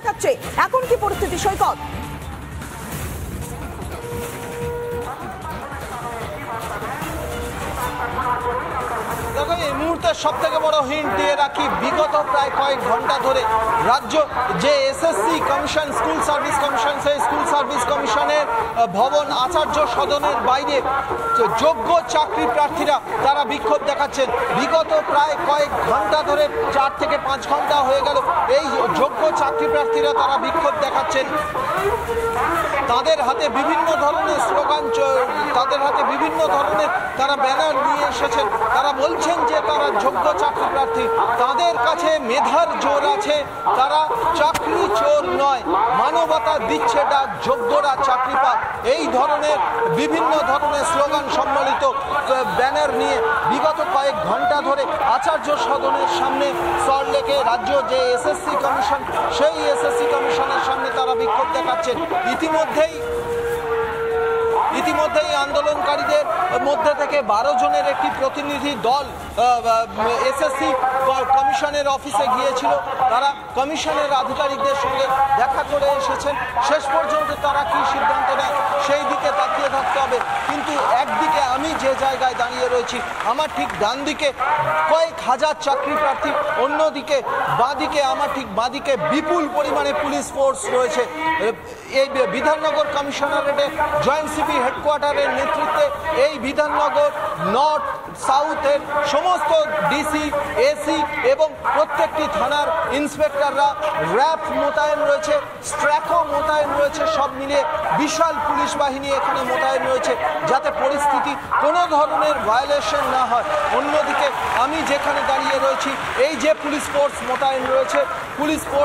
দেখাচ্ছে। এখন কি পরিস্থিতি সৈকত? দেখো, এই মুহূর্তে সব থেকে বড় হিন্ট দিয়ে রাখি, বিগত প্রায় কয়েক ঘন্টা ধরে রাজ্য যে SSC commission, school service commission, সেই স্কুল সার্ভিস কমিশনের ভবন আচার্য সদনের বাইরে যোগ্য চাকরি প্রার্থীরা তারা বিক্ষোভ দেখাচ্ছেন। বিগত প্রায় কয়েক ঘন্টা ধরে, 4 থেকে 5 ঘন্টা হয়ে গেল, এই যোগ্য চাকরি প্রার্থীরা তারা বিক্ষোভ দেখাচ্ছেন। তাদের হাতে বিভিন্ন ধরনের স্লোগান, তাদের হাতে বিভিন্ন ধরনের তারা ব্যানার নিয়ে এসেছেন। তারা বলছেন যে তারা যোগ্য চাকরি প্রার্থী, তাদের কাছে মেধার জোর আছে, তারা চাকরি চোর নয়, মানবতা দিচ্ছে ডাক, যোগ্যরা চাকরি পাক। এই ধরনের বিভিন্ন ধরনের স্লোগান সম্বলিত ব্যানার নিয়ে বিগত কয়েক ঘন্টা ধরে আচার্য সদনের সামনে সল্টলেকে রাজ্য যে এসএসসি কমিশন, সেই এসএসসি কমিশনের সামনে তারা বিক্ষোভ দেখাচ্ছেন। ইতিমধ্যেই আন্দোলনকারীদের মধ্যে থেকে 12 জনের একটি প্রতিনিধি দল এসএসসি কমিশনের অফিসে গিয়েছিল। তারা কমিশনের আধিকারিকদের সঙ্গে দেখা করে এসেছেন। শেষ পর্যন্ত তারা কি সিদ্ধান্ত নেয় সেই দিকে তাকিয়ে থাকতে হবে। কিন্তু একদিকে আমি যে জায়গায় দাঁড়িয়ে রয়েছি, আমার ঠিক ডান দিকে কয়েক হাজার চাকরি প্রার্থী, অন্যদিকে বাঁদিকে, আমার ঠিক বাঁদিকে বিপুল পরিমাণে পুলিশ ফোর্স রয়েছে। এই বিধাননগর কমিশনারেটে জয়েন্ট সিপি হেডকোয়ার্টারের নেতৃত্বে এই বিধাননগর নর্থ সাউথের সমস্ত ডিসি, এসি এবং প্রত্যেকটি থানার ইন্সপেক্টররা, র্যাব মোতায়েন রয়েছে, স্ট্র্যাকো মোতায়েন রয়েছে, সব মিলিয়ে বিশাল পুলিশ বাহিনী এখানে মোতায়েন রয়েছে যাতে পরিস্থিতি কোনো ধরনের ভায়োলেশন না হয়। অন্যদিকে আমি যেখানে দাঁড়িয়ে রয়েছি, এই যে পুলিশ ফোর্স মোতায়েন রয়েছে, পুলিশ ফোর্স